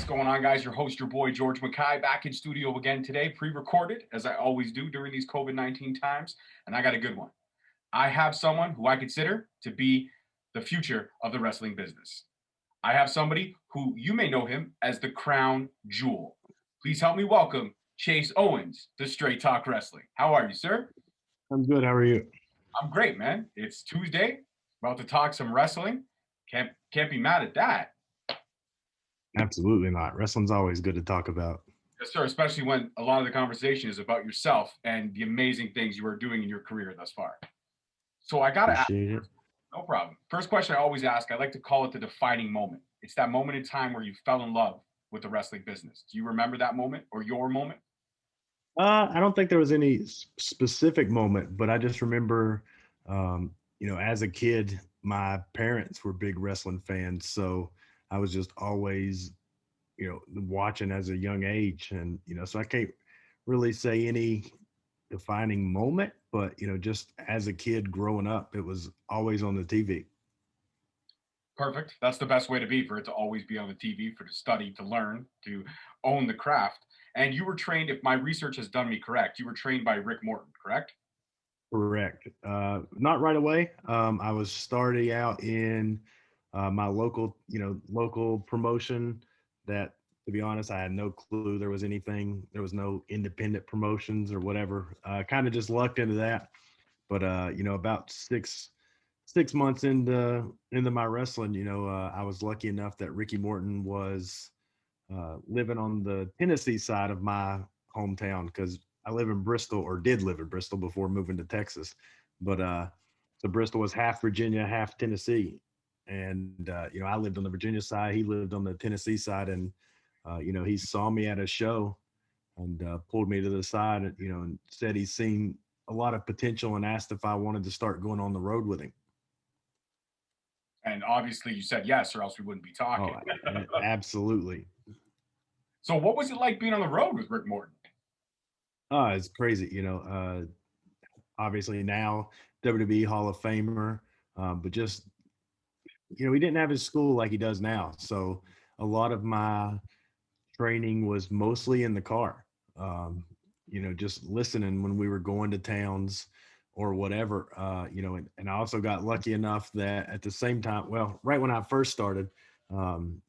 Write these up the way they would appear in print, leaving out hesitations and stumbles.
What's going on, guys? Your host, your boy, George Mackay, back in studio again today, pre-recorded, as I always do during these COVID-19 times, and I got a good one. I have someone who I consider to be the future of the wrestling business. I have somebody who you may know him as the Crown Jewel. Please help me welcome Chase Owens to Straight Talk Wrestling. How are you, sir? I'm good. How are you? I'm great, man. It's Tuesday, about to talk some wrestling. Can't be mad at that. Absolutely not. Wrestling's always good to talk about. Yes, sir, especially when a lot of the conversation is about yourself and the amazing things you are doing in your career thus far. So I got to ask, Appreciate it. no problem. First question I always ask, I like to call it the defining moment. It's that moment in time where you fell in love with the wrestling business. Do you remember that moment or your moment? I don't think there was any specific moment, but I just remember, as a kid, my parents were big wrestling fans, so I was just always, watching as a young age, and so I can't really say any defining moment, but just as a kid growing up, it was always on the TV. Perfect. That's the best way to be, for it to always be on the TV, for to study, to learn, to own the craft. And you were trained, if my research has done me correct, you were trained by Rick Morton, correct? Correct. Not right away. I was starting out in my local promotion that, to be honest, I had no clue there was anything. There was no independent promotions or whatever. Kind of just lucked into that. But about six months into my wrestling, I was lucky enough that Ricky Morton was living on the Tennessee side of my hometown because I live in Bristol, or did live in Bristol before moving to Texas. But so Bristol was half Virginia, half Tennessee. And, I lived on the Virginia side. He lived on the Tennessee side. And, he saw me at a show and pulled me to the side, and said he's seen a lot of potential and asked if I wanted to start going on the road with him. And obviously you said yes, or else we wouldn't be Oh, talking. absolutely. So what was it like being on the road with Rick Morton? It's crazy. Obviously now WWE Hall of Famer, but just he didn't have his school like he does now. So a lot of my training was mostly in the car. Just listening when we were going to towns or whatever. And I also got lucky enough that at the same time, well, right when I first started, um,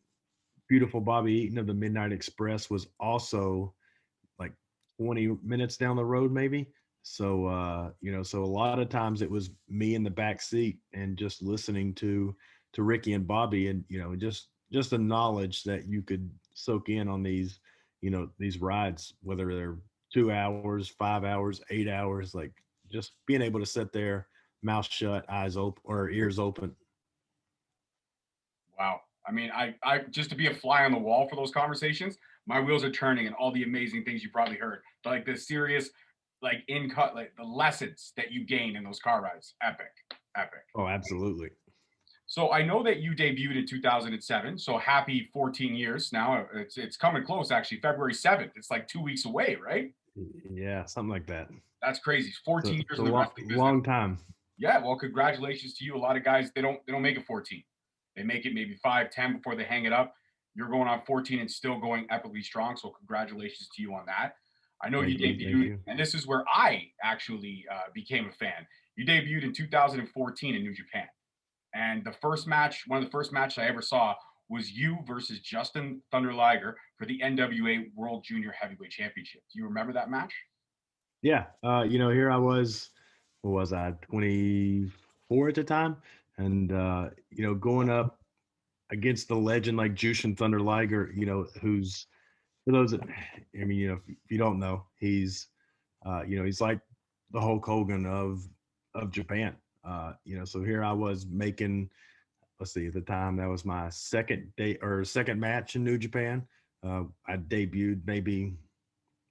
beautiful Bobby Eaton of the Midnight Express was also like 20 minutes down the road, maybe. So, so a lot of times it was me in the back seat and just listening to Ricky and Bobby, and just the knowledge that you could soak in on these rides, whether they're 2 hours, 5 hours, 8 hours, like just being able to sit there, mouth shut, eyes open or ears open. Wow. I mean, I just to be a fly on the wall for those conversations, my wheels are turning, and all the amazing things you probably heard, like the serious, like in cut, like the lessons that you gain in those car rides, epic, epic. Oh, absolutely. So I know that you debuted in 2007. So happy 14 years now. It's coming close, actually. February 7th. It's like 2 weeks away, right? Yeah, something like that. That's crazy. So 14 it's years a in the wrestling business. long time. Yeah, well, congratulations to you. A lot of guys, they don't make it 14. They make it maybe 5, 10 before they hang it up. You're going on 14 and still going epically strong. So congratulations to you on that. I know you Thank you. Thank debuted, you. and this is where I actually became a fan. You debuted in 2014 in New Japan. And the first match, one of the first matches I ever saw, was you versus Justin Thunder Liger for the NWA World Junior Heavyweight Championship. Do you remember that match? Yeah. Here I was, what was I, 24 at the time? And, going up against the legend like Jushin Thunder Liger, who's, for those that, I mean, if you don't know, he's like the Hulk Hogan of Japan. So here I was making, let's see, at the time that was my second day or second match in New Japan. I debuted maybe,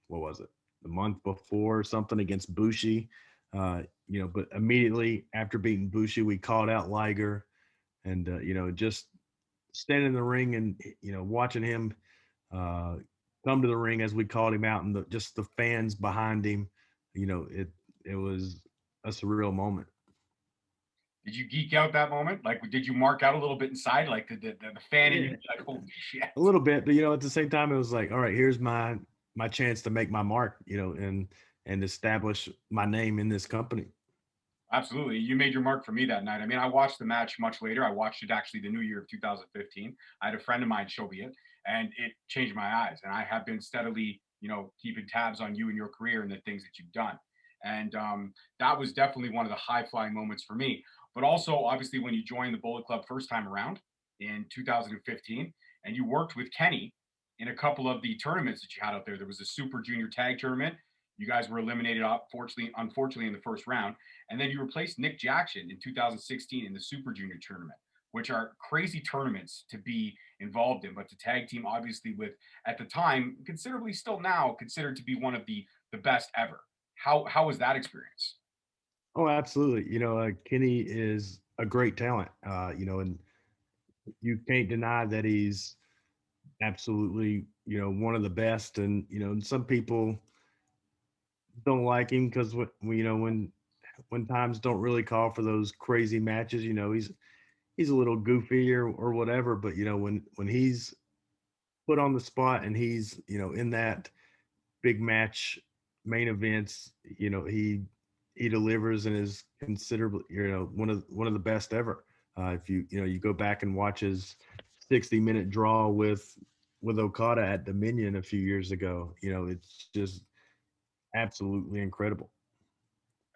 what was it, the month before or something against Bushi. But immediately after beating Bushi, we called out Liger, and just standing in the ring and watching him uh, come to the ring as we called him out, and just the fans behind him. It was a surreal moment. Did you geek out that moment? Like, did you mark out a little bit inside? Like, the fan in you Yeah, be like, holy shit. a little bit, but at the same time, it was like, all right, here's my chance to make my mark, and establish my name in this company. Absolutely. You made your mark for me that night. I mean, I watched the match much later. I watched it actually the new year of 2015. I had a friend of mine show me it, and it changed my eyes. And I have been steadily, keeping tabs on you and your career and the things that you've done. And that was definitely one of the high flying moments for me. But also, obviously, when you joined the Bullet Club first time around in 2015, and you worked with Kenny in a couple of the tournaments that you had out there, there was a Super Junior Tag Tournament. You guys were eliminated, unfortunately, in the first round. And then you replaced Nick Jackson in 2016 in the Super Junior tournament, which are crazy tournaments to be involved in. But the tag team, obviously, with at the time, considerably still now considered to be one of the best ever. How was that experience? Oh, absolutely. Kenny is a great talent. And you can't deny that he's absolutely, one of the best. And some people don't like him because when times don't really call for those crazy matches, he's a little goofy or whatever. But when he's put on the spot and he's in that big match main events, he delivers and is considerably one of the best ever. If you go back and watch his 60-minute draw with Okada at Dominion a few years ago, it's just absolutely incredible.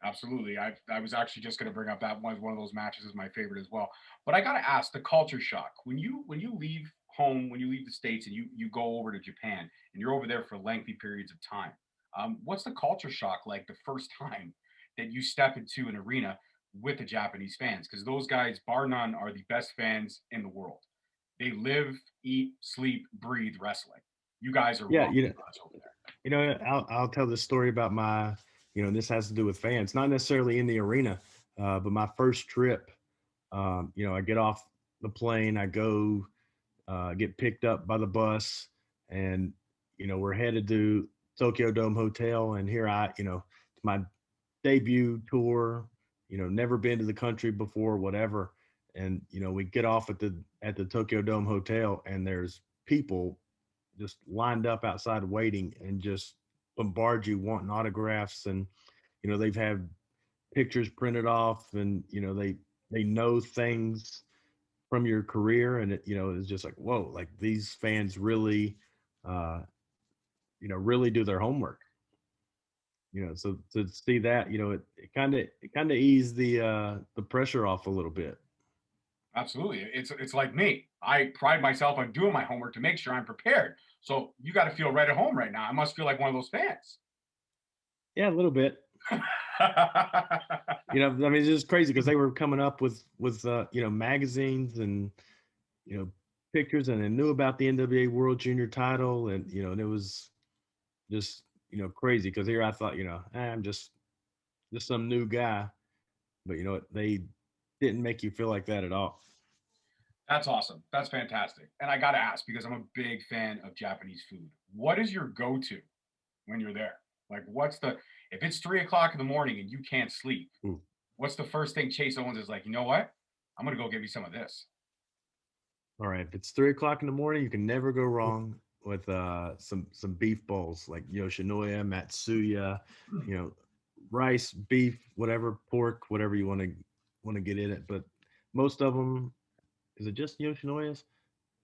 Absolutely. I was actually just going to bring up that one of those matches is my favorite as well. But I got to ask the culture shock when you leave home, when you leave the states and you go over to Japan and you're over there for lengthy periods of time. What's the culture shock like the first time that you step into an arena with the Japanese fans? Because those guys, bar none, are the best fans in the world. They live, eat, sleep, breathe wrestling. You guys are Yeah, rock stars over there. I'll tell this story about my, and this has to do with fans, not necessarily in the arena, but my first trip. I get off the plane, I go get picked up by the bus, and we're headed to Tokyo Dome Hotel, and here it's my debut tour. Never been to the country before, whatever, and we get off at the Tokyo Dome Hotel, and there's people just lined up outside waiting and just bombard you wanting autographs, and they've had pictures printed off, and they know things from your career, and it's just like, whoa, like these fans really uh really do their homework. So to see that, it kind of eased the pressure off a little bit. Absolutely. It's like me. I pride myself on doing my homework to make sure I'm prepared. So you got to feel right at home right now. I must feel like one of those fans. Yeah, a little bit. I mean, it's just crazy because they were coming up with magazines and pictures, and they knew about the NWA World Junior title, and it was just crazy because here I thought, I'm just some new guy, but they didn't make you feel like that at all. That's awesome. That's fantastic. And I got to ask because I'm a big fan of Japanese food. What is your go to when you're there? Like, if it's 3 o'clock in the morning and you can't sleep, Ooh. what's the first thing Chase Owens is like, you know what? I'm going to go get me some of this. All right, if it's 3 o'clock in the morning, you can never go wrong with some beef bowls like Yoshinoya, Matsuya, rice, beef, whatever, pork, whatever you want to get in it. But most of them, is it just Yoshinoya's?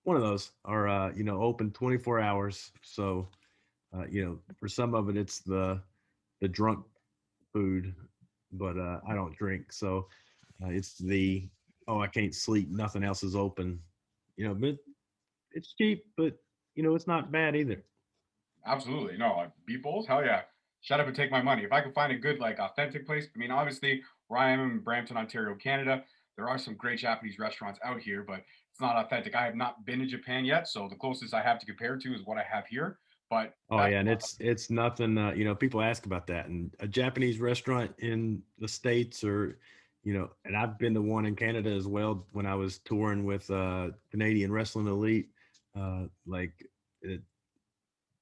One of those are open 24 hours. So for some of it, it's the drunk food, but I don't drink, so it's the oh, I can't sleep, nothing else is open. But it's cheap, but it's not bad either. Absolutely. No, like beef bowls? Hell yeah. Shut up and take my money. If I can find a good, like, authentic place, I mean, obviously, where I am in Brampton, Ontario, Canada, there are some great Japanese restaurants out here, but it's not authentic. I have not been to Japan yet, so the closest I have to compare to is what I have here. But Oh that's yeah, and it's nothing. People ask about that, and a Japanese restaurant in the states, or and I've been to one in Canada as well when I was touring with Canadian Wrestling Elite. Like it,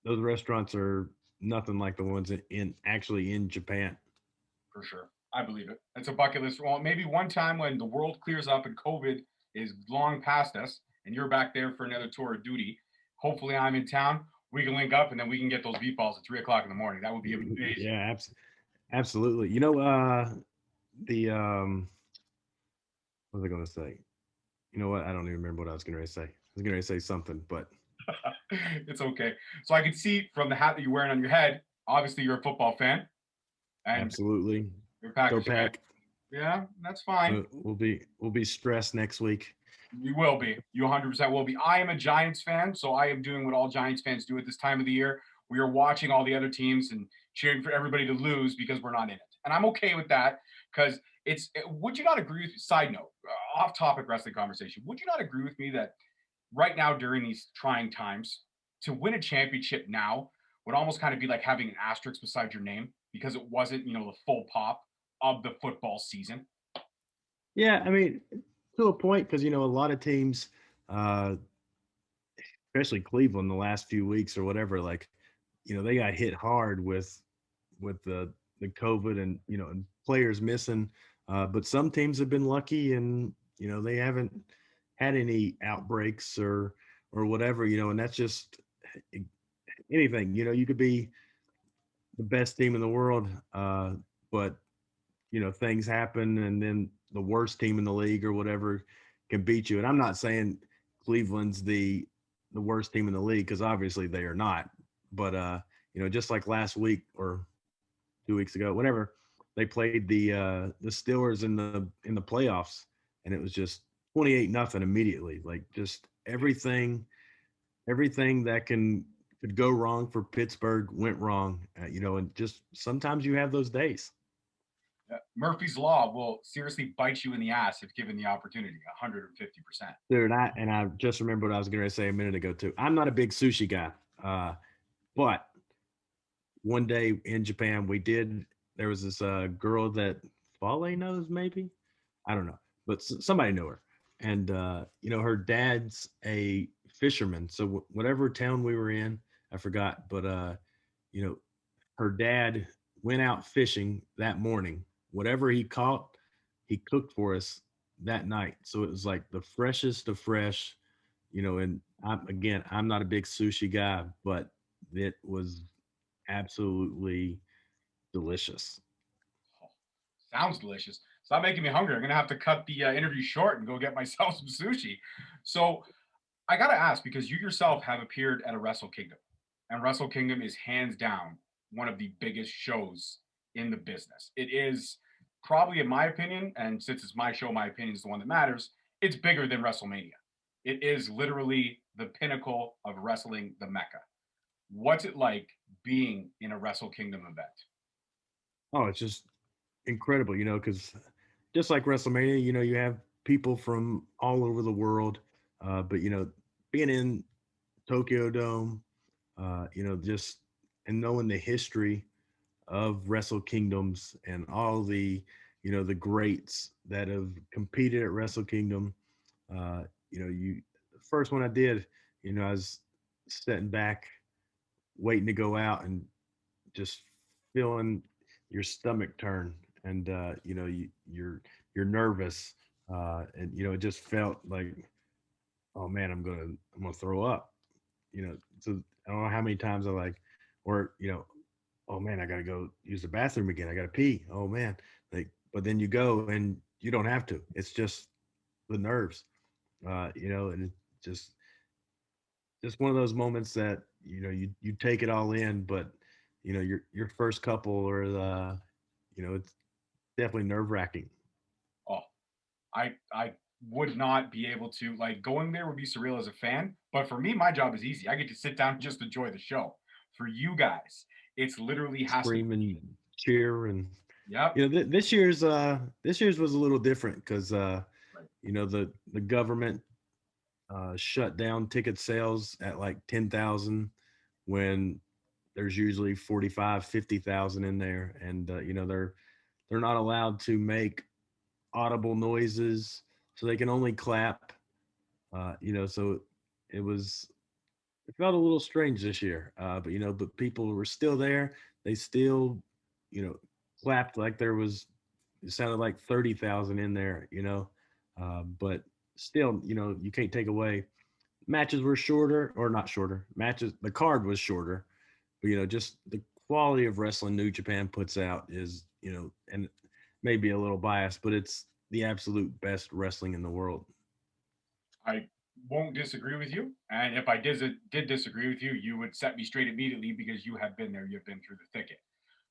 those restaurants are nothing like the ones in actually in Japan. for sure. I believe it. It's a bucket list. Well, maybe one time when the world clears up and COVID is long past us, and you're back there for another tour of duty. Hopefully, I'm in town. We can link up, and then we can get those beat balls at 3 o'clock in the morning. That would be amazing. Yeah, absolutely. The what was I going to say? You know what? I don't even remember what I was going to say. I was going to say something, but It's okay. So I can see from the hat that you're wearing on your head, obviously you're a football fan, and absolutely. you're a Go Packers fan. Pack. Yeah, that's fine. We'll be stressed next week. You will be. You 100% will be. I am a Giants fan, so I am doing what all Giants fans do at this time of the year. We are watching all the other teams and cheering for everybody to lose because we're not in it. And I'm okay with that because would you not agree with, side note, off topic wrestling conversation, would you not agree with me that right now during these trying times, to win a championship now would almost kind of be like having an asterisk beside your name because it wasn't, the full pop of the football season? Yeah, I mean, to a point, because a lot of teams, uh, especially Cleveland, the last few weeks or whatever, like they got hit hard with the COVID and and players missing. But some teams have been lucky, and they haven't had any outbreaks or whatever. And that's just anything. You could be the best team in the world, but things happen, and then the worst team in the league or whatever can beat you. And I'm not saying Cleveland's the worst team in the league, because obviously they are not. But just like last week or 2 weeks ago, whatever, they played the Steelers in the playoffs, and it was just 28-0 immediately. Like, just everything that could go wrong for Pittsburgh went wrong. And just sometimes you have those days. Murphy's Law will seriously bite you in the ass if given the opportunity, 150%. Dude, I just remember what I was going to say a minute ago too. I'm not a big sushi guy, but one day in Japan, there was this girl that Fale knows, maybe, I don't know, but somebody knew her, and her dad's a fisherman. So whatever town we were in, I forgot, but you know her dad went out fishing that morning. Whatever he caught, he cooked for us that night. So it was like the freshest of fresh, and I'm not a big sushi guy, but it was absolutely delicious. Oh, sounds delicious. Stop making me hungry. I'm going to have to cut the interview short and go get myself some sushi. So I got to ask, because you yourself have appeared at a Wrestle Kingdom, and Wrestle Kingdom is hands down one of the biggest shows in the business. It is probably, in my opinion, and since it's my show, my opinion is the one that matters, it's bigger than WrestleMania. It is literally the pinnacle of wrestling, the Mecca. What's it like being in a Wrestle Kingdom event? Oh, it's just incredible, because just like WrestleMania, you have people from all over the world. But being in Tokyo Dome, just and knowing the history of Wrestle Kingdoms and all the greats that have competed at Wrestle Kingdom. The first one I did, I was sitting back, waiting to go out, and just feeling your stomach turn, and you're nervous, and it just felt like, oh man, I'm gonna throw up. So I don't know how many times I like, or oh man, I gotta go use the bathroom again. I gotta pee. Oh man, like, but then you go and you don't have to. It's just the nerves, and it's just one of those moments that you take it all in, but your first couple or it's definitely nerve wracking. Oh, I would not be able to, like, going there would be surreal as a fan, but for me, my job is easy. I get to sit down and just enjoy the show. For you guys, it's literally has to. Scream and cheer, and Yep. this year's was a little different because Right. the government shut down ticket sales at like 10,000 when there's usually 45, 50,000 in there, and they're not allowed to make audible noises, so they can only clap. So it felt a little strange this year, but people were still there. They still, you know, clapped like there was it sounded like 30,000 in there, but still, you can't take away matches were shorter or not shorter matches. The card was shorter, but just the quality of wrestling New Japan puts out is, and maybe a little biased, but it's the absolute best wrestling in the world. I won't disagree with you. And if I did disagree with you, you would set me straight immediately because you have been there, you've been through the thicket.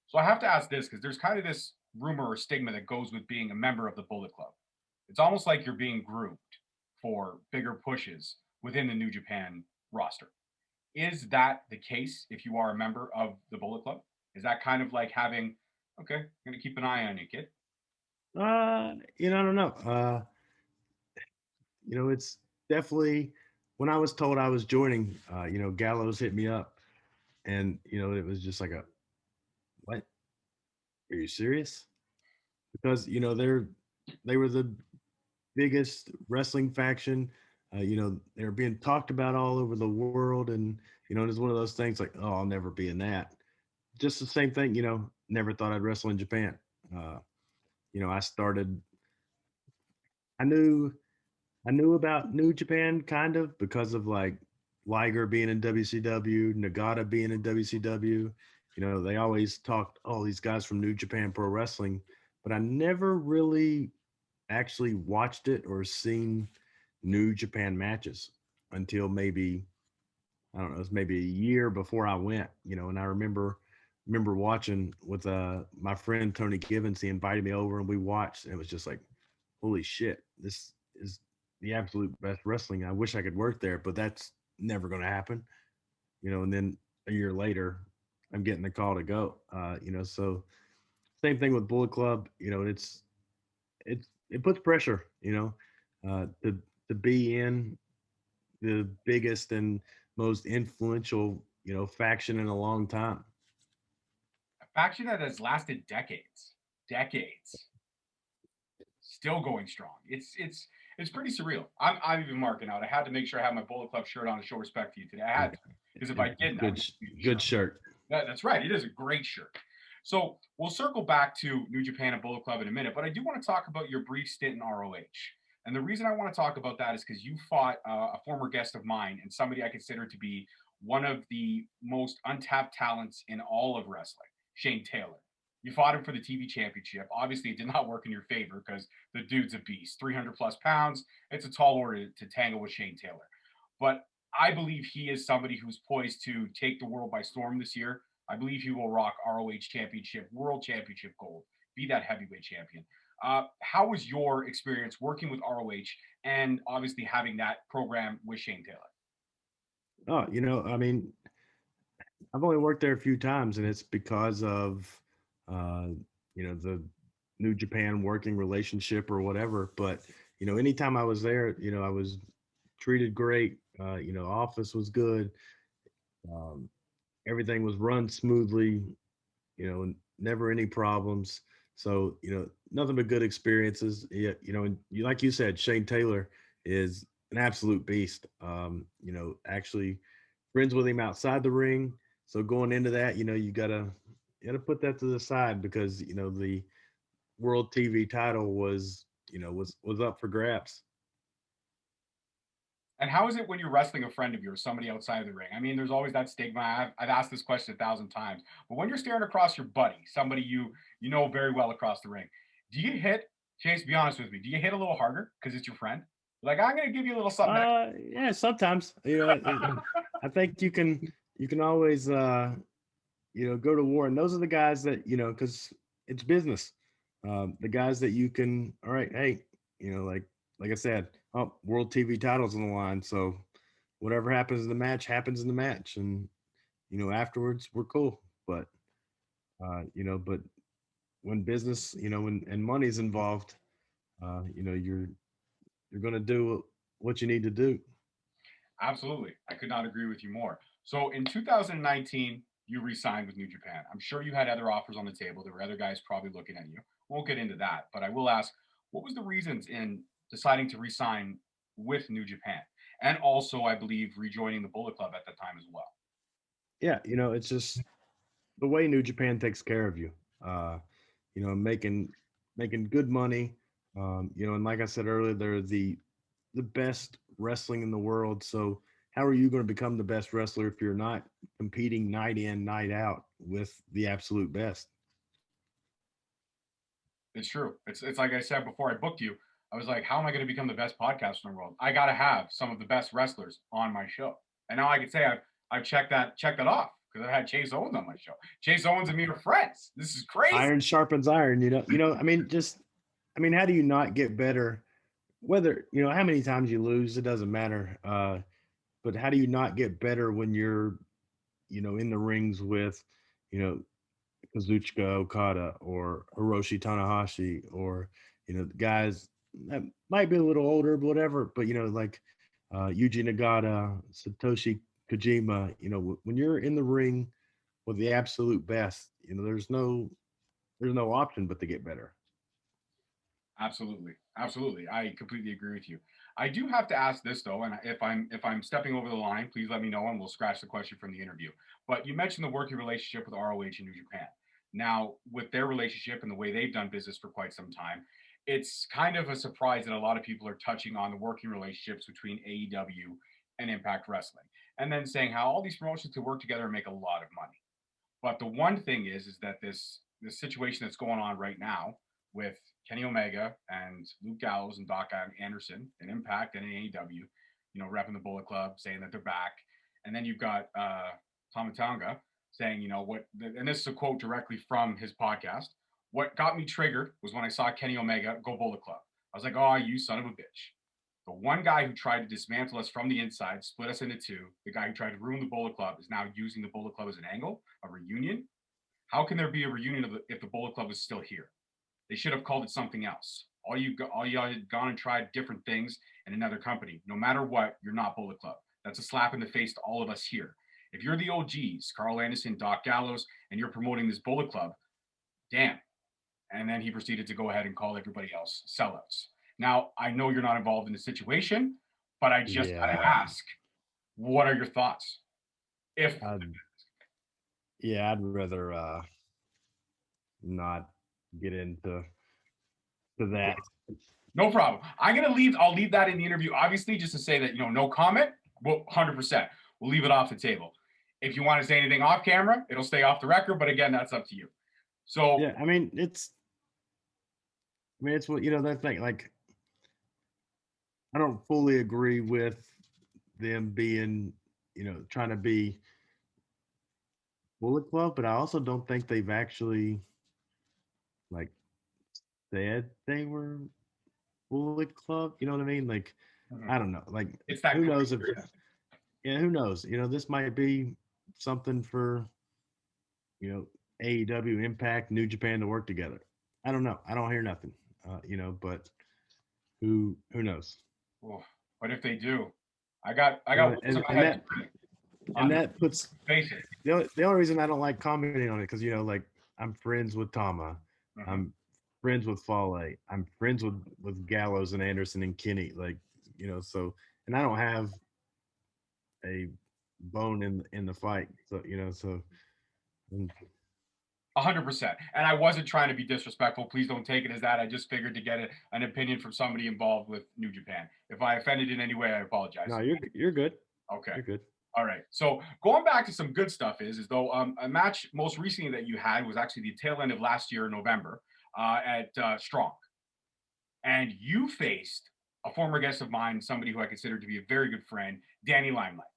So I have to ask this because there's kind of this rumor or stigma that goes with being a member of the Bullet Club. It's almost like you're being groomed for bigger pushes within the New Japan roster. Is that the case if you are a member of the Bullet Club? Is that kind of like having, okay, I'm going to keep an eye on you, kid? I don't know. It's definitely when I was told I was joining, Gallows hit me up, and it was just like a, what? Are you serious? Because they were the biggest wrestling faction. They were being talked about all over the world, and it's one of those things like, oh, I'll never be in that. Just the same thing, never thought I'd wrestle in Japan. Uh, I started. I knew I knew about New Japan kind of because of like Liger being in WCW, Nagata being in WCW. They always talked, oh, these guys from New Japan Pro Wrestling, but I never really actually watched it or seen New Japan matches until maybe, I don't know, it was maybe a year before I went, and I remember watching with my friend Tony Gibbons. He invited me over and we watched, and it was just like, holy shit, this is the absolute best wrestling. I wish I could work there, but that's never going to happen, and then a year later I'm getting the call to go. So same thing with Bullet Club. It puts pressure, to be in the biggest and most influential, faction in a long time. A faction that has lasted decades, decades, still going strong. It's pretty surreal. I'm even marking out. I had to make sure I had my Bullet Club shirt on to show respect to you today. I had to because if I didn't, I would Good, just use the good shirt. shirt. That's right. It is a great shirt. So we'll circle back to New Japan and Bullet Club in a minute, but I do want to talk about your brief stint in ROH. And the reason I want to talk about that is because you fought a former guest of mine and somebody I consider to be one of the most untapped talents in all of wrestling, Shane Taylor. You fought him for the TV championship. Obviously, it did not work in your favor because the dude's a beast, 300 plus pounds. It's a tall order to tangle with Shane Taylor. But I believe he is somebody who's poised to take the world by storm this year. I believe he will rock ROH championship, world championship gold, be that heavyweight champion. How was your experience working with ROH and obviously having that program with Shane Taylor? Oh, I mean, I've only worked there a few times, and it's because of, uh, the New Japan working relationship or whatever. But anytime I was there, I was treated great. Office was good. Um, Everything was run smoothly. Never any problems. So nothing but good experiences. Yeah, and like you said, Shane Taylor is an absolute beast. Actually friends with him outside the ring. So going into that, you gotta put that to the side because the world TV title was up for grabs. And how is it when you're wrestling a friend of yours, somebody outside of the ring? I mean, there's always that stigma. I've asked this question 1,000 times, but when you're staring across your buddy, somebody you know very well across the ring, do you hit? Chase, be honest with me. Do you hit a little harder because it's your friend? Like I'm gonna give you a little something extra. Yeah, sometimes I think you can always go to war, and those are the guys that because it's business. The guys that you can, all right, hey, like I said, oh, world TV titles on the line, so whatever happens in the match happens in the match, and afterwards we're cool. But when business, and money's involved, you're gonna do what you need to do. Absolutely, I could not agree with you more. So in 2019, you re-signed with New Japan. I'm sure you had other offers on the table. There were other guys probably looking at you. Won't get into that, but I will ask, what was the reasons in deciding to re-sign with New Japan, and also I believe rejoining the Bullet Club at that time as well? Yeah, it's just the way New Japan takes care of you. Making making good money. And like I said earlier, they're the best wrestling in the world. So how are you going to become the best wrestler if you're not competing night in, night out with the absolute best? It's true. It's like I said before I booked you. I was like, how am I going to become the best podcaster in the world? I got to have some of the best wrestlers on my show. And now I can say I've checked that off because I had Chase Owens on my show. Chase Owens and me are friends. This is crazy. Iron sharpens iron. I mean, how do you not get better? Whether how many times you lose, it doesn't matter. But how do you not get better when you're in the rings with you know Kazuchika Okada or Hiroshi Tanahashi or guys that might be a little older, but whatever. But like Yuji Nagata, Satoshi Kojima. When you're in the ring with the absolute best, there's no option but to get better. Absolutely, absolutely. I completely agree with you. I do have to ask this though, and if I'm stepping over the line, please let me know, and we'll scratch the question from the interview. But you mentioned the working relationship with ROH and New Japan. Now, with their relationship and the way they've done business for quite some time, it's kind of a surprise that a lot of people are touching on the working relationships between AEW and Impact Wrestling, and then saying how all these promotions can work together and make a lot of money. But the one thing is that this situation that's going on right now with Kenny Omega and Luke Gallows and Doc Anderson and Impact and AEW, repping the Bullet Club, saying that they're back, and then you've got Tama Tonga saying, and this is a quote directly from his podcast. What got me triggered was when I saw Kenny Omega go Bullet Club. I was like, oh, you son of a bitch. The one guy who tried to dismantle us from the inside, split us into two, the guy who tried to ruin the Bullet Club is now using the Bullet Club as an angle, a reunion. How can there be a reunion if the Bullet Club is still here? They should have called it something else. All you had gone and tried different things in another company. No matter what, you're not Bullet Club. That's a slap in the face to all of us here. If you're the OGs, Carl Anderson, Doc Gallows, and you're promoting this Bullet Club, damn. And then he proceeded to go ahead and call everybody else sellouts. Now, I know you're not involved in the situation, but I just got to Yeah. ask, what are your thoughts? If I'd, yeah, I'd rather not get into that. No problem. I'll leave that in the interview, obviously, just to say that, no comment. Well, 100%. We'll leave it off the table. If you want to say anything off camera, it'll stay off the record. But again, that's up to you. So, Yeah, it's what that thing. Like, I don't fully agree with them being, trying to be Bullet Club, but I also don't think they've actually like said they were Bullet Club. You know what I mean? Like, I don't know. Like, it's that who knows if yeah, who knows? This might be something for AEW, Impact, New Japan to work together. I don't know. I don't hear nothing. But who knows? oh, but if they do, I got And, words in and, my and head. that and that puts Face it. the only reason I don't like commenting on it because like I'm friends with Tama, I'm friends with Fale, I'm friends with Gallows and Anderson and Kenny, like so, and I don't have a bone in the fight, so mm, 100%. And I wasn't trying to be disrespectful. Please don't take it as that. I just figured to get an opinion from somebody involved with New Japan. If I offended in any way, I apologize. no, you're good. Okay. You're good. All right. So going back to some good stuff is though a match most recently that you had was actually the tail end of last year in November at Strong, and you faced a former guest of mine, somebody who I consider to be a very good friend, Danny Limelight.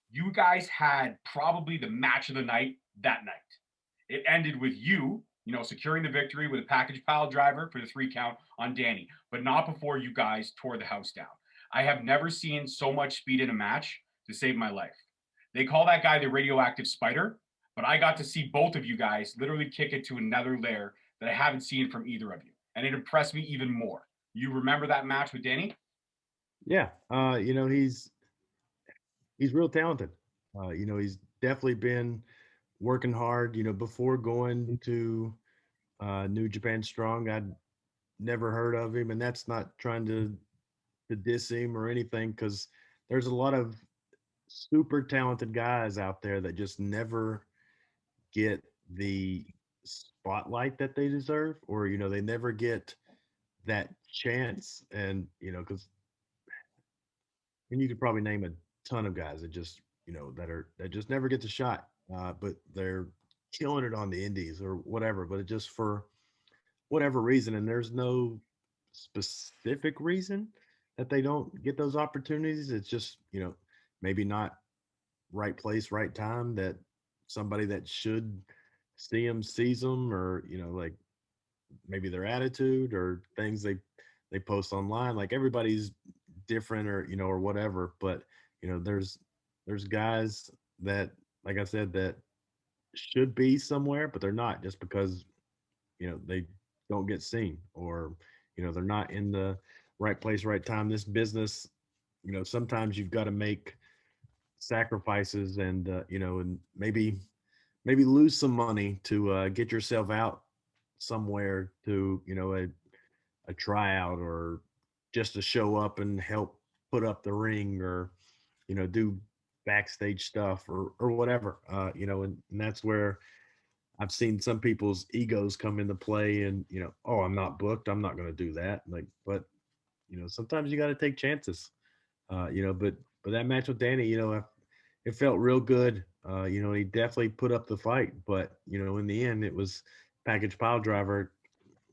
You guys had probably the match of the night that night. It ended with you securing the victory with a package pile driver for the 3 count on Danny, but not before you guys tore the house down. I have never seen so much speed in a match to save my life. They call that guy the radioactive spider, but I got to see both of you guys literally kick it to another layer that I haven't seen from either of you. And it impressed me even more. You remember that match with Danny? Yeah, he's real talented. He's definitely been working hard. Before going to New Japan Strong, I'd never heard of him, and that's not trying to diss him or anything, because there's a lot of super talented guys out there that just never get the spotlight that they deserve, or they never get that chance. And because you could probably name a ton of guys that just that just never get the shot, but they're killing it on the indies or whatever. But it just for whatever reason, and there's no specific reason that they don't get those opportunities. It's just maybe not right place, right time, that somebody that should see them sees them, or like maybe their attitude or things they post online. Like everybody's different, or or whatever. But there's guys that, like I said, that should be somewhere, but they're not, just because they don't get seen, or they're not in the right place, right time. This business, sometimes you've got to make sacrifices, and and maybe lose some money to get yourself out somewhere to a tryout, or just to show up and help put up the ring, or do backstage stuff, or whatever. And that's where I've seen some people's egos come into play, and oh, I'm not booked, I'm not going to do that. Like, but sometimes you got to take chances. But that match with Danny, it felt real good. He definitely put up the fight, but in the end, it was package pile driver,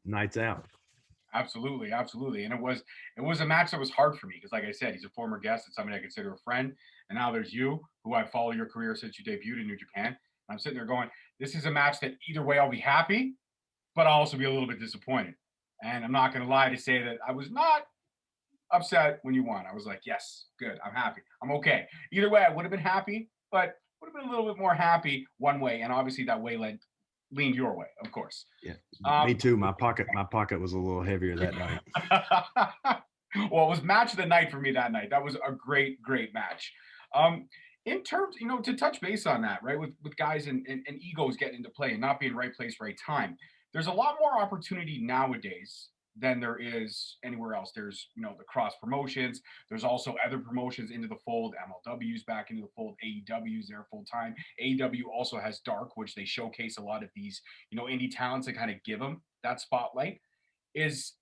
nights out. Absolutely, absolutely. And it was a match that was hard for me because, like I said, he's a former guest and somebody I consider a friend. And now there's you, who I follow your career since you debuted in New Japan. And I'm sitting there going, this is a match that either way I'll be happy, but I'll also be a little bit disappointed. And I'm not going to lie to say that I was not upset when you won. I was like, yes, good, I'm happy, I'm okay. Either way, I would have been happy, but would have been a little bit more happy one way, and obviously that way leaned your way, of course. Yeah, me Um, too. My pocket was a little heavier that night. well, it was match of the night for me that night. That was a great, great match. Um, in terms, to touch base on that, right, with guys and egos getting into play and not being right place, right time. There's a lot more opportunity nowadays than there is anywhere else. There's, the cross promotions. There's also other promotions into the fold. MLW's back into the fold. AEW's there full time. AEW also has Dark, which they showcase a lot of these, indie talents and kind of give them that spotlight. Is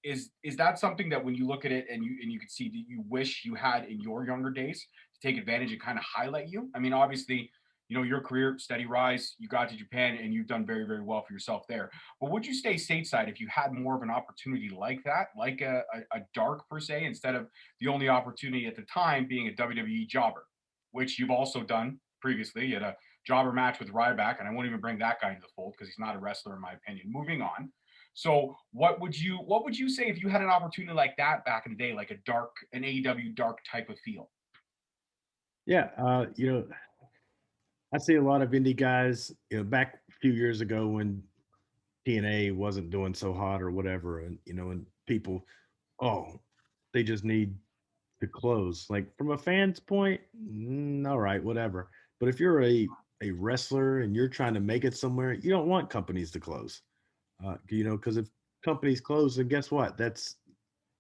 that something that when you look at it and you can see that you wish you had in your younger days to take advantage and kind of highlight you? I mean, obviously, your career steady rise. You got to Japan and you've done very, very well for yourself there. But would you stay stateside if you had more of an opportunity like that, like a dark per se, instead of the only opportunity at the time being a WWE jobber, which you've also done previously? You had a jobber match with Ryback, and I won't even bring that guy into the fold because he's not a wrestler in my opinion. Moving on. So what would you say if you had an opportunity like that back in the day, like an AEW dark type of feel? Yeah, I see a lot of indie guys, back a few years ago when TNA wasn't doing so hot or whatever, and and people, oh, they just need to close. Like from a fan's point, all right, whatever. But if you're a wrestler and you're trying to make it somewhere, you don't want companies to close. Because if companies close, then guess what? That's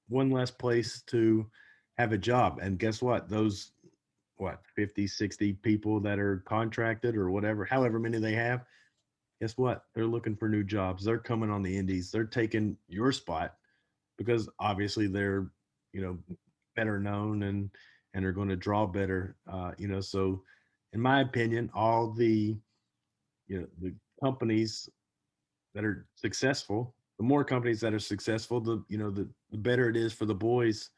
one less place to have a job. And guess what? Those 50, 60 people that are contracted or whatever, however many they have, guess what? They're looking for new jobs. They're coming on the indies. They're taking your spot because obviously they're, you know, better known and are going to draw better. So in my opinion, all the companies that are successful, the more companies that are successful, the better it is for the boys.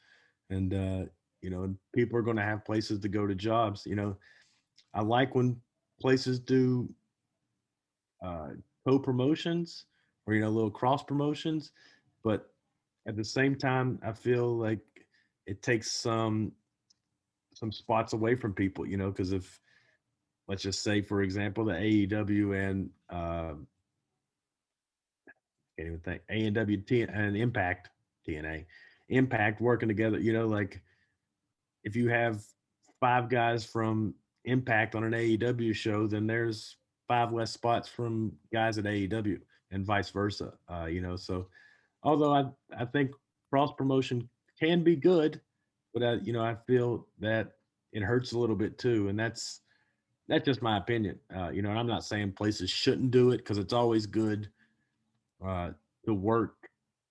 And and people are going to have places to go to jobs. I like when places do uh, co-promotions, or little cross promotions, but at the same time I feel like it takes some spots away from people, because if, let's just say, for example, the AEW and can't even think, ANW and Impact, TNA, Impact working together, like if you have five guys from Impact on an AEW show, then there's five less spots from guys at AEW, and vice versa. So although I think cross promotion can be good, but I feel that it hurts a little bit too, and that's just my opinion. And I'm not saying places shouldn't do it, because it's always good uh, to work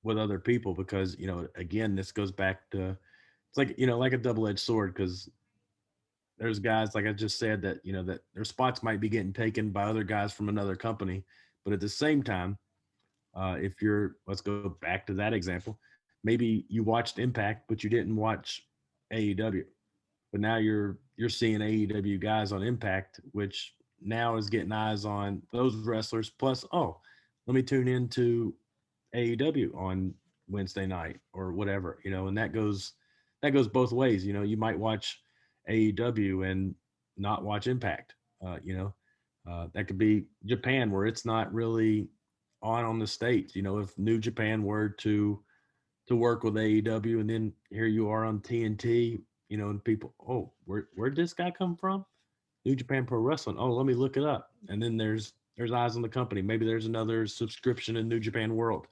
with other people because again, this goes back to it's like like a double edged sword because there's guys like I just said that that their spots might be getting taken by other guys from another company, but at the same time, if you're let's go back to that example, maybe you watched Impact but you didn't watch AEW, but now you're seeing AEW guys on Impact, which now is getting eyes on those wrestlers. Plus, oh, let me tune into AEW on Wednesday night or whatever, and that goes both ways. You might watch AEW and not watch Impact. That could be Japan where it's not really on the states. If New Japan were to work with AEW and then here you are on TNT, and people, oh, where'd this guy come from? New Japan Pro Wrestling. Oh, let me look it up. And then there's eyes on the company. Maybe there's another subscription in New Japan World.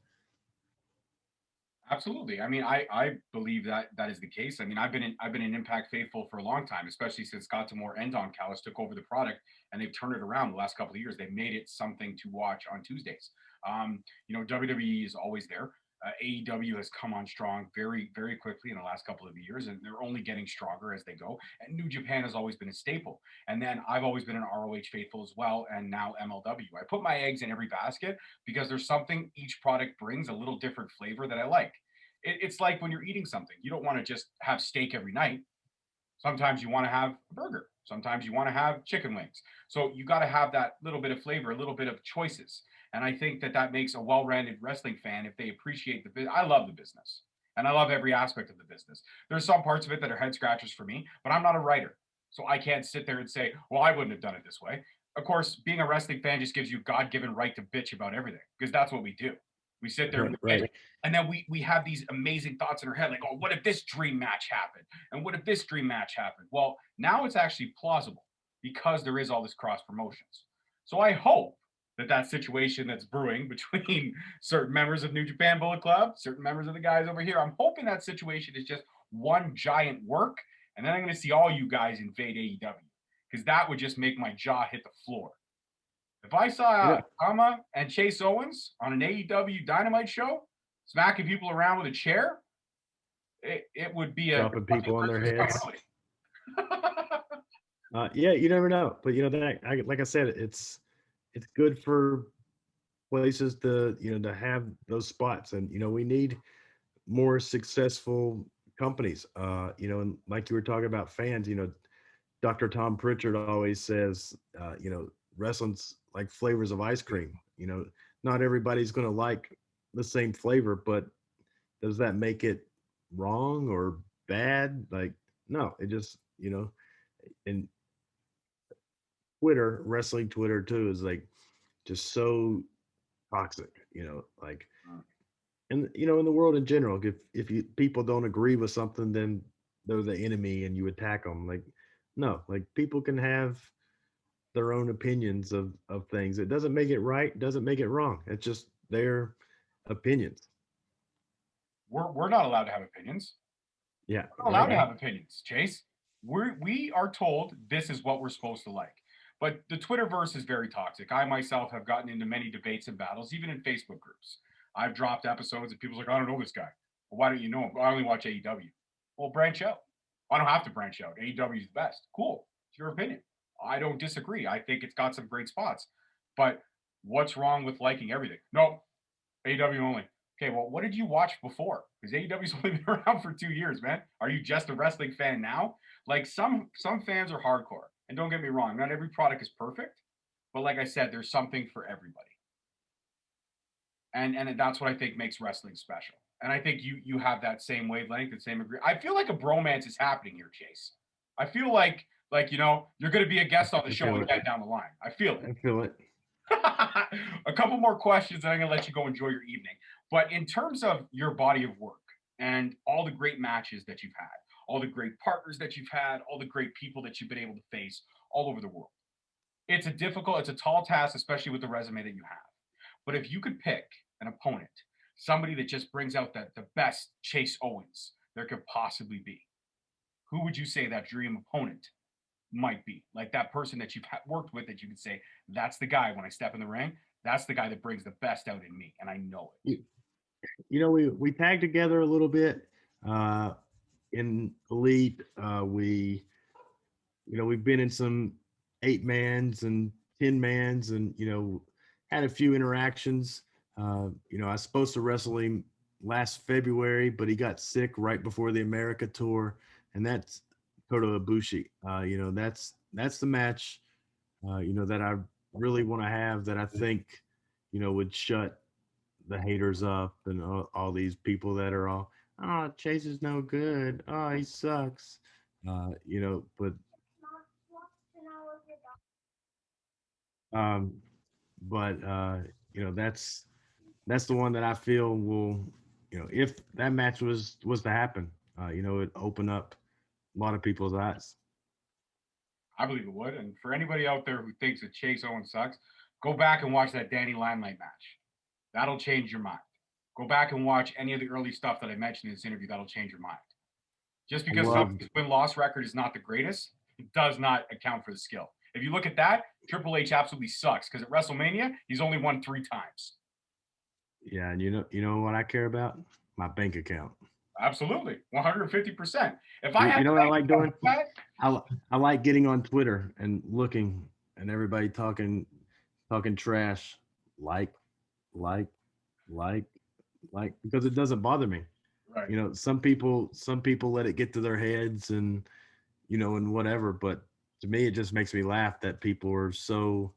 Absolutely. I mean, I believe that that is the case. I mean, I've been an Impact faithful for a long time, especially since Scott D'Amore and Don Callis took over the product, and they've turned it around the last couple of years. They've made it something to watch on Tuesdays. WWE is always there. AEW has come on strong very, very quickly in the last couple of years, and they're only getting stronger as they go. And New Japan has always been a staple. And then I've always been an ROH faithful as well, and now MLW. I put my eggs in every basket because there's something each product brings a little different flavor that I like. It's like when you're eating something, you don't want to just have steak every night. Sometimes you want to have a burger. Sometimes you want to have chicken wings. So you got to have that little bit of flavor, a little bit of choices. And I think that that makes a well-rounded wrestling fan if they appreciate the business. I love the business and I love every aspect of the business. There's some parts of it that are head scratchers for me, but I'm not a writer. So I can't sit there and say, well, I wouldn't have done it this way. Of course, being a wrestling fan just gives you God-given right to bitch about everything because that's what we do. We sit there and we bitch, Right. and then we have these amazing thoughts in our head, like, oh, what if this dream match happened? And what if this dream match happened? Well, now it's actually plausible because there is all this cross promotions. So I hope that that situation that's brewing between certain members of New Japan Bullet Club, certain members of the guys over here, I'm hoping that situation is just one giant work, and then I'm going to see all you guys invade AEW because that would just make my jaw hit the floor. If I You saw know, Tama and Chase Owens on an AEW Dynamite show smacking people around with a chair, it would be a dropping people on their Christmas come heads. early. Yeah, you never know. But like I said, it's good for places to to have those spots, and we need more successful companies. And like you were talking about fans, Dr. Tom Pritchard always says, wrestling's like flavors of ice cream. Not everybody's going to like the same flavor, but does that make it wrong or bad? Like, no, it just, and Twitter, wrestling Twitter too, is like just so toxic, like, and in the world in general, if you people don't agree with something, then they're the enemy and you attack them. Like, no, like people can have their own opinions of things. It doesn't make it right, doesn't make it wrong. It's just their opinions. We're not allowed to have opinions. Yeah, We're not allowed right. to have opinions, Chase. We are told this is what we're supposed to like. But the Twitterverse is very toxic. I myself have gotten into many debates and battles, even in Facebook groups. I've dropped episodes and people's like, I don't know this guy. Well, why don't you know him? I only watch AEW. Well, branch out. I don't have to branch out. AEW is the best. Cool. It's your opinion. I don't disagree. I think it's got some great spots. But what's wrong with liking everything? No, AEW only. Okay, well, what did you watch before? Because AEW's only been around for 2 years, man. Are you just a wrestling fan now? Like some fans are hardcore, and don't get me wrong, not every product is perfect, but like I said, there's something for everybody, and that's what I think makes wrestling special. And I think you have that same wavelength, the same agree. I feel like a bromance is happening here, Chase. I feel like you're going to be a guest on the I show feel it. again down the line. I feel it. I feel it. A couple more questions, and I'm going to let you go enjoy your evening. But in terms of your body of work and all the great matches that you've had, all the great partners that you've had, all the great people that you've been able to face all over the world, it's a tall task, especially with the resume that you have. But if you could pick an opponent, somebody that just brings out the best Chase Owens there could possibly be, who would you say that dream opponent might be? Like that person that you've worked with that you could say, that's the guy when I step in the ring, That's the guy that brings the best out in me, and I know it. We tagged together a little bit uh, in elite. We've been in some 8 mans and 10 mans, and had a few interactions. I was supposed to wrestle him last February, but he got sick right before the America tour, and that's Kota Ibushi. That's the match. That I really want to have, that I think would shut the haters up, and all these people that are all, oh, Chase is no good, oh, he sucks, but um but that's the one that I feel will, if that match was to happen, it open up a lot of people's eyes. I believe it would. And for anybody out there who thinks that Chase Owens sucks, go back and watch that Danny Limelight match. That'll change your mind. Go back and watch any of the early stuff that I mentioned in this interview. That'll change your mind. Just I because loved somebody's win-loss record is not the greatest, it does not account for the skill. If you look at that, Triple H absolutely sucks because at WrestleMania, he's only won 3 times. Yeah, and you know what I care about? My bank account. Absolutely, 150%. If You, I had you know what I like doing? that, I like getting on Twitter and looking, and everybody talking trash, like, like, like, because it doesn't bother me. right. Some people let it get to their heads, and whatever. But to me, it just makes me laugh that people are so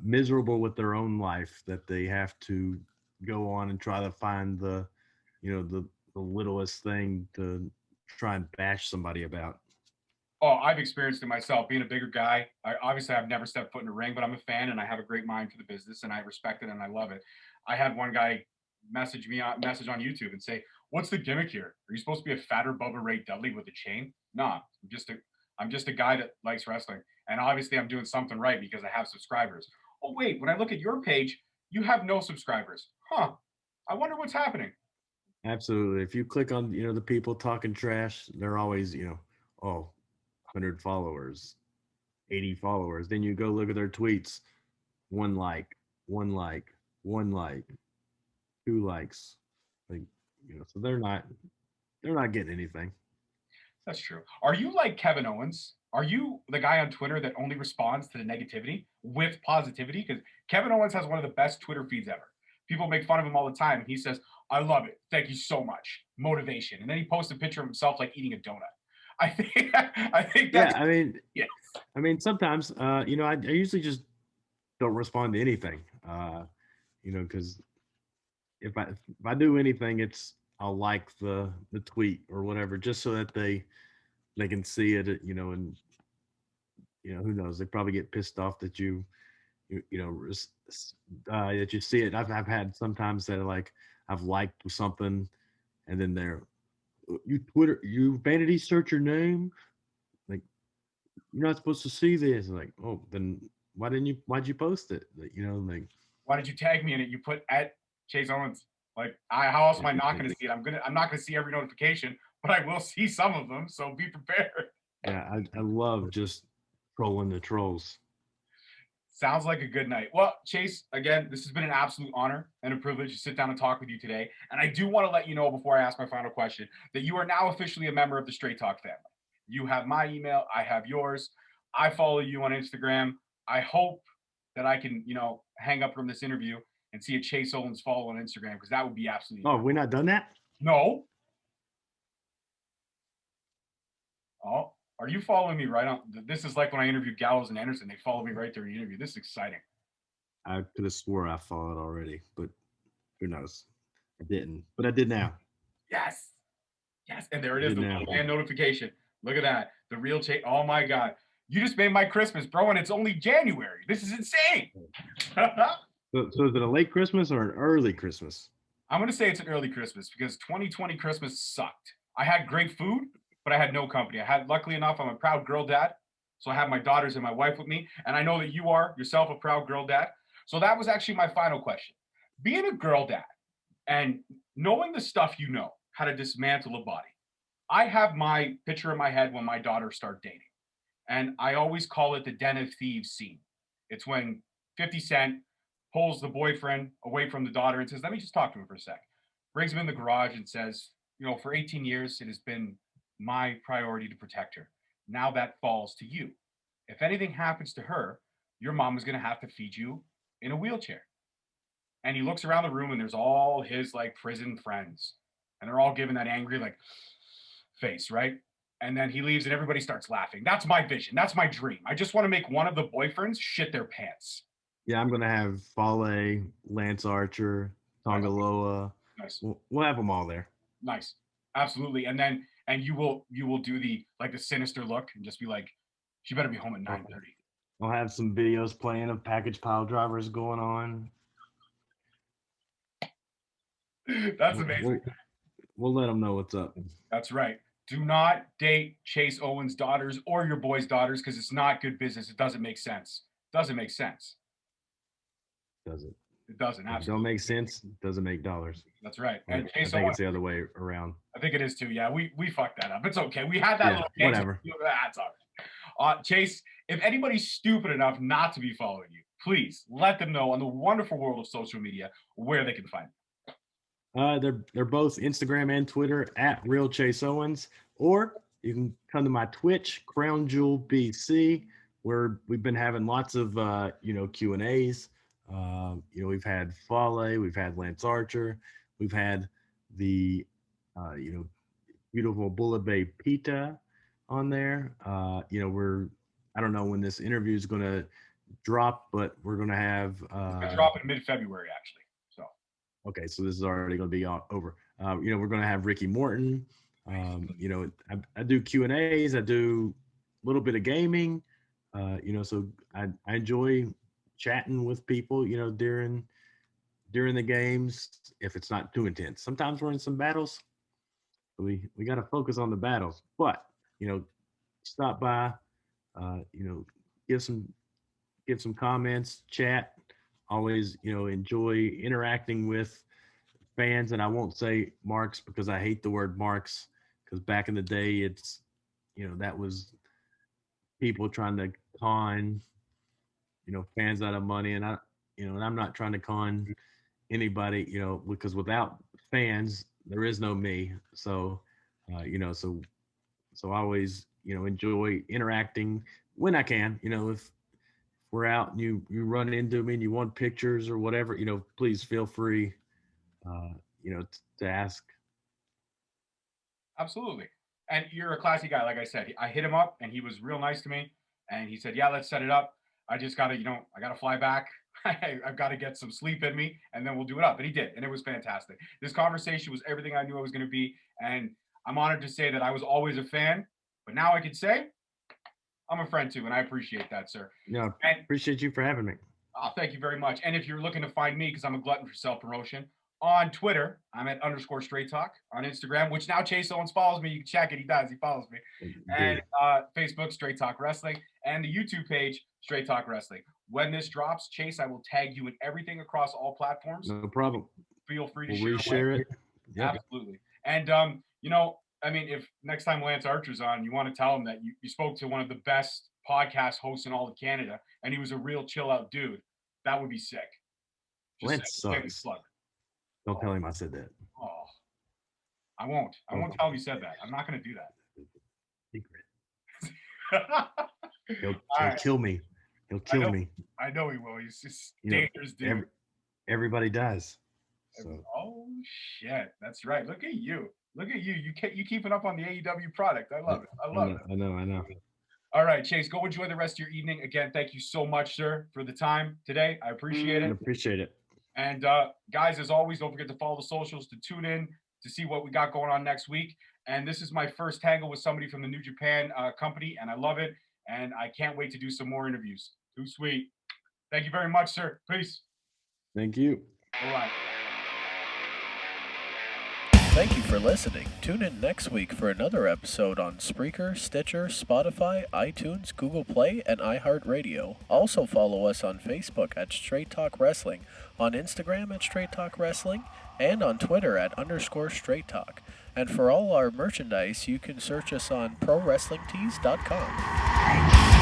miserable with their own life that they have to go on and try to find the littlest thing to try and bash somebody about. Oh, I've experienced it myself. Being a bigger guy, obviously I've never stepped foot in a ring, but I'm a fan and I have a great mind for the business and I respect it and I love it. I had one guy message on YouTube and say, "What's the gimmick here? Are you supposed to be a fatter Bubba Ray Dudley with a chain?" Nah, I'm just a guy that likes wrestling, and obviously I'm doing something right because I have subscribers. Oh wait, when I look at your page, you have no subscribers. Huh? I wonder what's happening. Absolutely. If you click on, the people talking trash, they're always, oh, 100 followers, 80 followers. Then you go look at their tweets, one like, one like, one like, 2 likes. Like, so they're not getting anything. That's true. Are you like Kevin Owens? Are you the guy on Twitter that only responds to the negativity with positivity? Because Kevin Owens has one of the best Twitter feeds ever. People make fun of him all the time. And he says, "I love it. Thank you so much. Motivation." And then he posts a picture of himself like eating a donut. I think I think Yeah, that's I mean, yes. sometimes, I usually just don't respond to anything, because if I do anything, I'll like the tweet or whatever, just so that they can see it, and who knows, they probably get pissed off that that you see it. I've had sometimes that, like, I've liked something, and then you vanity search your name, like, you're not supposed to see this. Like, oh, then why'd you post it? Like, like, Why did you tag me in it? You put at Chase Owens. Like, how else am I not going to see it? I'm not going to see every notification, but I will see some of them. So be prepared. yeah, I love just trolling the trolls. Sounds like a good night. Well, Chase, again, this has been an absolute honor and a privilege to sit down and talk with you today. And I do want to let you know before I ask my final question that you are now officially a member of the Straight Talk family. You have my email, I have yours. I follow you on Instagram. I hope that I can, hang up from this interview and see a Chase Owens follow on Instagram because that would be absolutely Oh, have we not done that? no. Oh, are you following me right on? This is like when I interviewed Gallows and Anderson. They follow me right during the interview. This is exciting. I could have swore I followed already, but who knows? I didn't, but I did now. Yes. Yes. And there I it is, did the now. little man notification. Look at that. The real Chase. Oh my God. You just made my Christmas, bro, and it's only January. This is insane. So is it a late Christmas or an early Christmas? I'm going to say it's an early Christmas because 2020 Christmas sucked. I had great food, but I had no company. Luckily enough, I'm a proud girl dad. So I have my daughters and my wife with me. And I know that you are yourself a proud girl dad. So that was actually my final question. Being a girl dad and knowing the stuff how to dismantle a body, I have my picture in my head when my daughters start dating. And I always call it the Den of Thieves scene. It's when 50 Cent pulls the boyfriend away from the daughter and says, let me just talk to him for a sec. Brings him in the garage and says, for 18 years, it has been my priority to protect her. Now that falls to you. If anything happens to her, your mom is going to have to feed you in a wheelchair. And he looks around the room and there's all his prison friends. And they're all giving that angry face, right? And then he leaves and everybody starts laughing. That's my vision. That's my dream. I just want to make one of the boyfriends shit their pants. Yeah, I'm gonna have Fale, Lance Archer, Tongaloa. Nice. We'll have them all there. Nice. Absolutely. And you will do the sinister look and just be like, she better be home at 9:30. I'll have some videos playing of package pile drivers going on. That's amazing. We'll let them know what's up. That's right. Do not date Chase Owens' daughters or your boys' daughters because it's not good business. It doesn't make sense. Does it? It doesn't. Absolutely. Don't make sense. Doesn't make dollars. That's right. And Chase Owens, it's the other way around. I think it is too. Yeah, we fucked that up. It's okay. We had that little whatever. That's all right. Chase, if anybody's stupid enough not to be following you, please let them know on the wonderful world of social media where they can find you. They're both Instagram and Twitter at Real Chase Owens, or you can come to my Twitch, Crown Jewel BC, where we've been having lots of Q&As. We've had Fale, we've had Lance Archer, we've had the beautiful Bullet Bay Pita on there. I don't know when this interview is going to drop, but we're going to have it's drop in mid-February actually. So okay, so this is already going to be over. We're going to have Ricky Morton. I do Q&As, I do a little bit of gaming. So I enjoy chatting with people, during the games, if it's not too intense. Sometimes we're in some battles. We got to focus on the battles, but stop by, give some comments, chat. Always, enjoy interacting with fans. And I won't say marks because I hate the word marks, because back in the day, it's, that was people trying to con, fans out of money. And and I'm not trying to con anybody, because without fans, there is no me. So, so I always, enjoy interacting when I can. If we're out and you run into me and you want pictures or whatever, please feel free, to ask. Absolutely. And you're a classy guy. Like I said, I hit him up and he was real nice to me. And he said, yeah, let's set it up. I just got to, I got to fly back. I've got to get some sleep in me and then we'll do it up. And he did. And it was fantastic. This conversation was everything I knew it was going to be. And I'm honored to say that I was always a fan, but now I can say I'm a friend too. And I appreciate that, sir. Yeah. And appreciate you for having me. Oh, thank you very much. And if you're looking to find me, because I'm a glutton for self-promotion, on Twitter, I'm at _Straight Talk. On Instagram, which now Chase Owens follows me. You can check it. He does. He follows me. And Facebook, Straight Talk Wrestling. And the YouTube page, Straight Talk Wrestling. When this drops, Chase, I will tag you in everything across all platforms. No problem. Feel free to reshare it. Yeah. Absolutely. And, if next time Lance Archer's on, you want to tell him that you spoke to one of the best podcast hosts in all of Canada, and he was a real chill out dude, that would be sick. Lance sucks. Don't tell him I said that. Oh, I won't. I won't tell him you said that. I'm not going to do that. Secret. He'll kill me. He'll kill me. I know he will. He's just dangerous dude. Everybody dies. So. Oh shit, that's right. Look at you. You keeping up on the AEW product. I love it. I love it. I know. All right, Chase, go enjoy the rest of your evening. Again, thank you so much, sir, for the time today. I appreciate it. I appreciate it. And guys, as always, don't forget to follow the socials to tune in to see what we got going on next week. And this is my first tangle with somebody from the New Japan company, and I love it. And I can't wait to do some more interviews. Too sweet. Thank you very much, sir. Peace. Thank you. All right. Thank you for listening. Tune in next week for another episode on Spreaker, Stitcher, Spotify, iTunes, Google Play, and iHeartRadio. Also follow us on Facebook at Straight Talk Wrestling, on Instagram at Straight Talk Wrestling, and on Twitter at _Straight Talk. And for all our merchandise, you can search us on ProWrestlingTees.com.